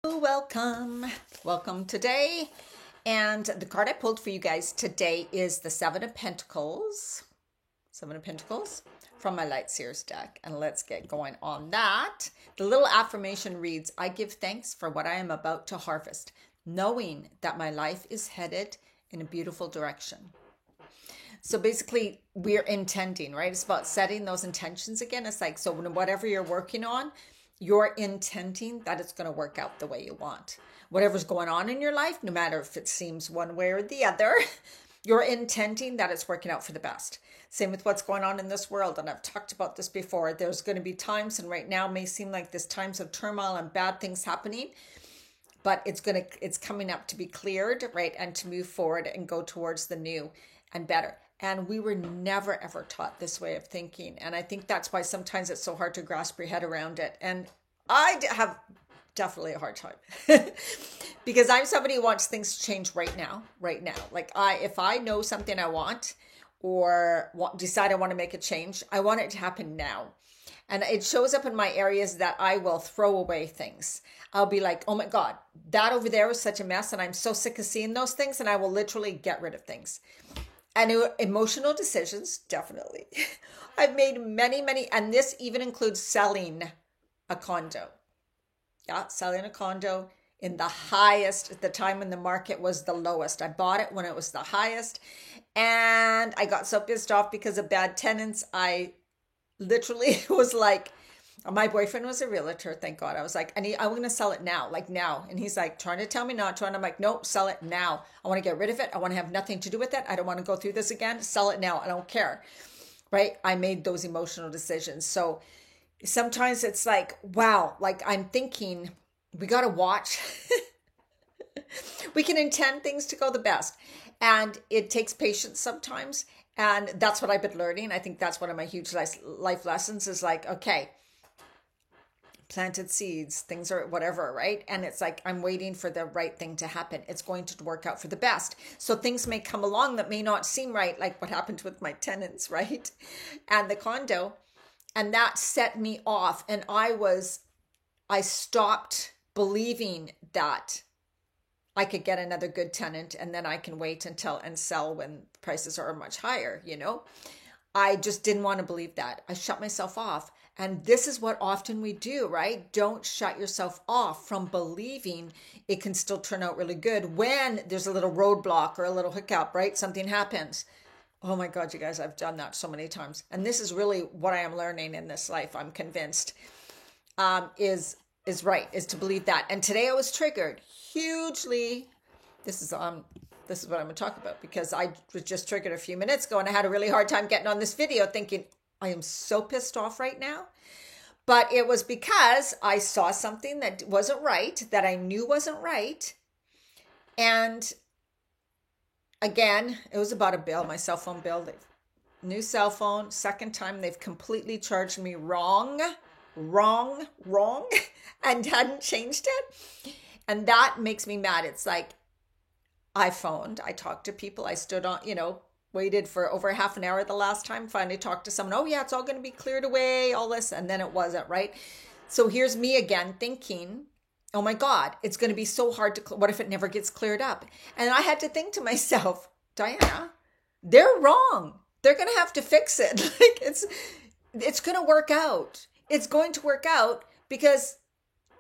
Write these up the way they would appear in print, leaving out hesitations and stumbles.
Welcome today. And the card I pulled for you guys today is the Seven of Pentacles. Seven of Pentacles from my Light Seers deck. And let's get going on that. The little affirmation reads, I give thanks for what I am about to harvest, knowing that my life is headed in a beautiful direction. So basically, we're intending, right? It's about setting those intentions again. It's like, so whatever you're working on, you're intending that it's going to work out the way you want. Whatever's going on in your life, no matter if it seems one way or the other, you're intending that it's working out for the best. Same with what's going on in this world. And I've talked about this before. There's going to be times, and right now may seem like there's times of turmoil and bad things happening, but it's coming up to be cleared, right? And to move forward and go towards the new and better. And we were never, ever taught this way of thinking. And I think that's why sometimes it's so hard to grasp your head around it. And I have definitely a hard time because I'm somebody who wants things to change right now. Like if I know something I want or decide I want to make a change, I want it to happen now. And it shows up in my areas that I will throw away things. I'll be like, oh my God, that over there was such a mess. And I'm so sick of seeing those things. And I will literally get rid of things. And emotional decisions, definitely. I've made many, and this even includes selling a condo. Yeah, selling a condo in the highest, at the time when the market was the lowest. I bought it when it was the highest. And I got so pissed off because of bad tenants. I literally was like, my boyfriend was a realtor, thank God. I was like, I'm going to sell it now, like now. And he's like, trying to tell me not to. And I'm like, nope, sell it now. I want to get rid of it. I want to have nothing to do with it. I don't want to go through this again. Sell it now. I don't care. Right? I made those emotional decisions. So sometimes it's like, wow, like I'm thinking we got to watch. We can intend things to go the best. And it takes patience sometimes. And that's what I've been learning. I think that's one of my huge life lessons is like, okay, planted seeds, things are whatever, right? And it's like, I'm waiting for the right thing to happen. It's going to work out for the best. So things may come along that may not seem right, like what happened with my tenants, right? And the condo. And that set me off. And I stopped believing that I could get another good tenant and then I can wait and sell when prices are much higher, I just didn't want to believe that. I shut myself off. And this is what often we do, right? Don't shut yourself off from believing it can still turn out really good when there's a little roadblock or a little hiccup, right? Something happens. Oh my God, you guys, I've done that so many times. And this is really what I am learning in this life, I'm convinced, is to believe that. And today I was triggered hugely. This is what I'm going to talk about because I was just triggered a few minutes ago and I had a really hard time getting on this video thinking, I am so pissed off right now. But it was because I saw something that wasn't right, that I knew wasn't right. And again, it was about a bill, my cell phone bill. New cell phone, second time they've completely charged me wrong, and hadn't changed it. And that makes me mad. It's like, I phoned, I talked to people, I stood on, waited for over half an hour the last time, finally talked to someone. Oh yeah, it's all going to be cleared away, all this. And then it wasn't, right? So here's me again thinking, oh my God, it's going to be so hard to, what if it never gets cleared up? And I had to think to myself, Diana, they're wrong. They're going to have to fix it. Like it's going to work out. It's going to work out because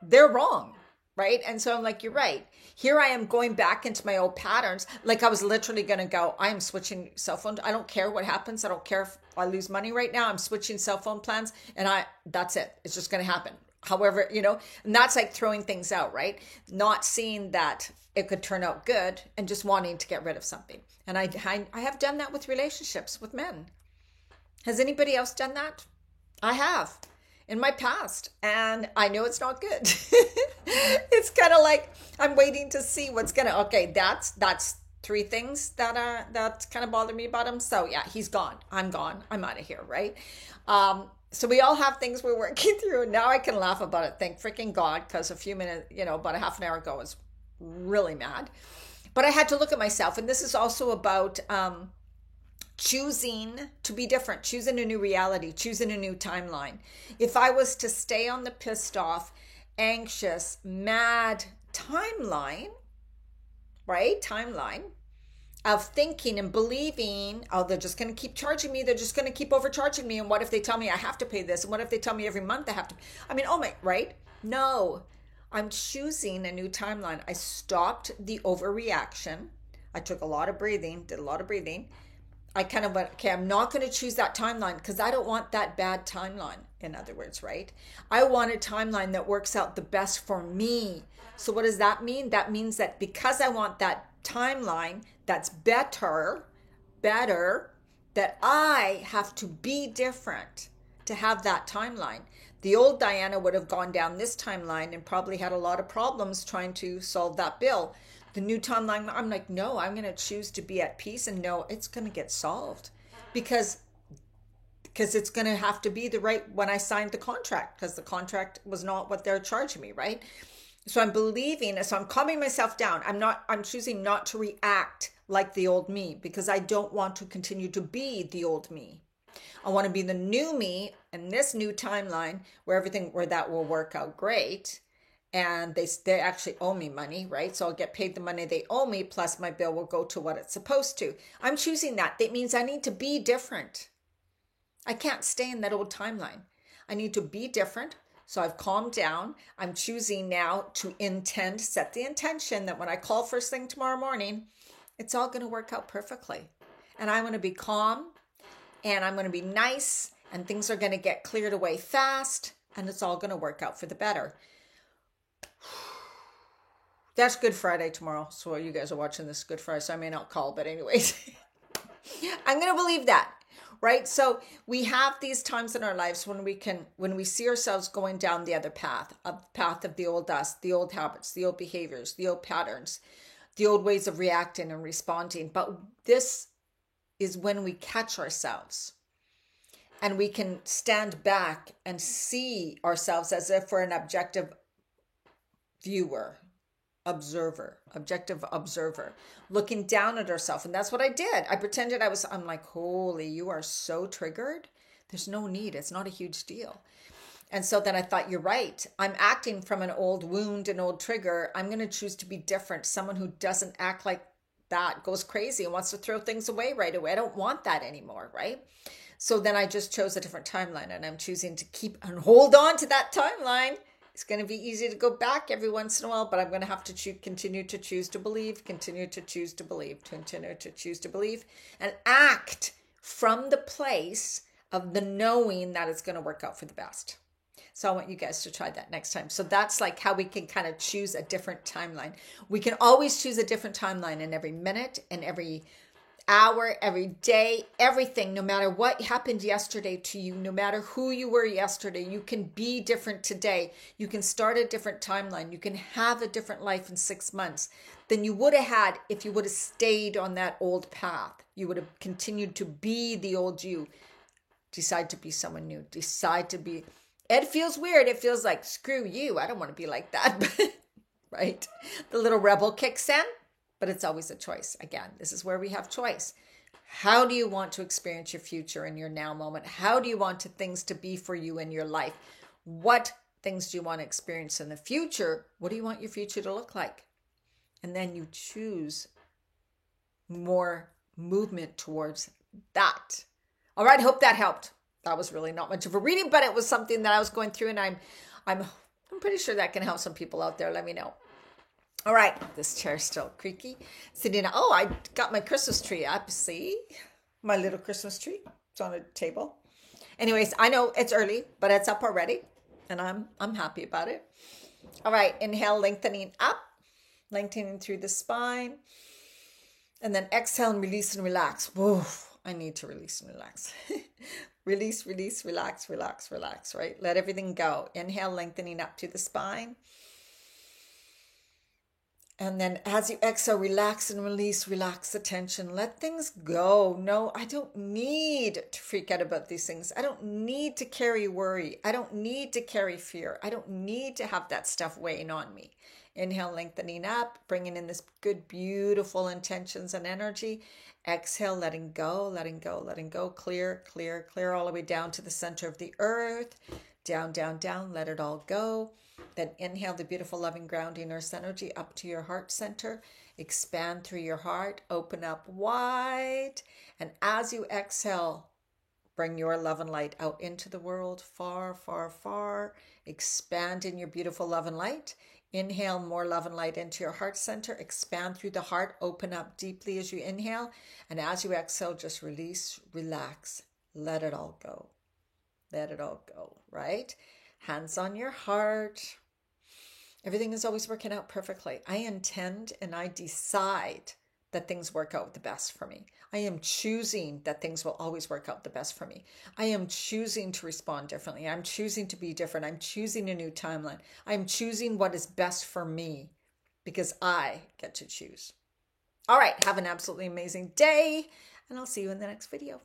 they're wrong. Right. And so I'm like, you're right. Here I am going back into my old patterns. Like I was literally going to go, I am switching cell phone. I don't care what happens. I don't care if I lose money right now. I'm switching cell phone plans and that's it. It's just going to happen. However, and that's like throwing things out, right? Not seeing that it could turn out good and just wanting to get rid of something. And I have done that with relationships with men. Has anybody else done that? I have. In my past, and I know it's not good. It's kind of like I'm waiting to see what's gonna. Okay, that's three things that kind of bother me about him. So yeah, he's gone. I'm gone. I'm out of here, right? So we all have things we're working through. Now I can laugh about it. Thank freaking God, because a few minutes, about a half an hour ago, I was really mad. But I had to look at myself, and this is also about choosing to be different, choosing a new reality, choosing a new timeline. If I was to stay on the pissed off anxious, mad timeline, right? Timeline of thinking and believing, oh, they're just going to keep charging me. They're just going to keep overcharging me. And what if they tell me I have to pay this? And what if they tell me every month I have to? I mean, oh my, right? No, I'm choosing a new timeline. I stopped the overreaction. I took a lot of breathing, did a lot of breathing. I kind of went, okay, I'm not going to choose that timeline because I don't want that bad timeline. In other words, right? I want a timeline that works out the best for me. So what does that mean? That means that because I want that timeline that's better, that I have to be different to have that timeline. The old Diana would have gone down this timeline and probably had a lot of problems trying to solve that bill. The new timeline, I'm like, no, I'm going to choose to be at peace and know it's going to get solved because it's going to have to be the right when I signed the contract, because the contract was not what they're charging me, right? So I'm believing, so I'm calming myself down. I'm choosing not to react like the old me because I don't want to continue to be the old me. I want to be the new me in this new timeline where that will work out great. And they actually owe me money, right? So I'll get paid the money they owe me, plus my bill will go to what it's supposed to. I'm choosing that. That means I need to be different. I can't stay in that old timeline. I need to be different. So I've calmed down. I'm choosing now to set the intention that when I call first thing tomorrow morning, it's all going to work out perfectly. And I'm going to be calm and I'm going to be nice and things are going to get cleared away fast and it's all going to work out for the better. That's Good Friday tomorrow. So you guys are watching this Good Friday, so I may not call, but anyways, I'm going to believe that, right? So we have these times in our lives when we see ourselves going down the other path of the old us, the old habits, the old behaviors, the old patterns, the old ways of reacting and responding. But this is when we catch ourselves and we can stand back and see ourselves as if we're an objective objective observer, looking down at ourselves. And that's what I did. I pretended I'm like, holy, you are so triggered. There's no need. It's not a huge deal. And so then I thought, you're right. I'm acting from an old wound, an old trigger. I'm going to choose to be different. Someone who doesn't act like that, goes crazy and wants to throw things away right away. I don't want that anymore, right? So then I just chose a different timeline and I'm choosing to keep and hold on to that timeline. It's going to be easy to go back every once in a while, but I'm going to have to continue to choose to believe, continue to choose to believe, and act from the place of the knowing that it's going to work out for the best. So I want you guys to try that next time. So that's like how we can kind of choose a different timeline. We can always choose a different timeline in every minute and every hour, every day, everything, no matter what happened yesterday to you, no matter who you were yesterday, you can be different today. You can start a different timeline. You can have a different life in 6 months than you would have had if you would have stayed on that old path. You would have continued to be the old you. Decide to be someone new. It feels weird. It feels like, screw you. I don't want to be like that. Right? The little rebel kicks in. But it's always a choice. Again, this is where we have choice. How do you want to experience your future in your now moment? How do you want things to be for you in your life? What things do you want to experience in the future? What do you want your future to look like? And then you choose more movement towards that. All right, hope that helped. That was really not much of a reading, but it was something that I was going through, and I'm pretty sure that can help some people out there. Let me know. All right, this chair's still creaky. Sitting, I got my Christmas tree up. See? My little Christmas tree. It's on a table. Anyways, I know it's early, but it's up already. And I'm happy about it. All right, inhale, lengthening up. Lengthening through the spine. And then exhale and release and relax. Whoa, I need to release and relax. Release, relax, right? Let everything go. Inhale, lengthening up to the spine. And then as you exhale, relax and release, relax the tension. Let things go. No, I don't need to freak out about these things. I don't need to carry worry. I don't need to carry fear. I don't need to have that stuff weighing on me. Inhale, lengthening up, bringing in this good, beautiful intentions and energy. Exhale, letting go. Clear all the way down to the center of the earth. Down, let it all go. Then inhale the beautiful, loving, grounding earth energy up to your heart center. Expand through your heart. Open up wide. And as you exhale, bring your love and light out into the world, far, far, far. Expand in your beautiful love and light. Inhale more love and light into your heart center. Expand through the heart. Open up deeply as you inhale. And as you exhale, just release, relax. Let it all go. Let it all go, right? Hands on your heart. Everything is always working out perfectly. I intend and I decide that things work out the best for me. I am choosing that things will always work out the best for me. I am choosing to respond differently. I'm choosing to be different. I'm choosing a new timeline. I'm choosing what is best for me because I get to choose. All right, have an absolutely amazing day, and I'll see you in the next video.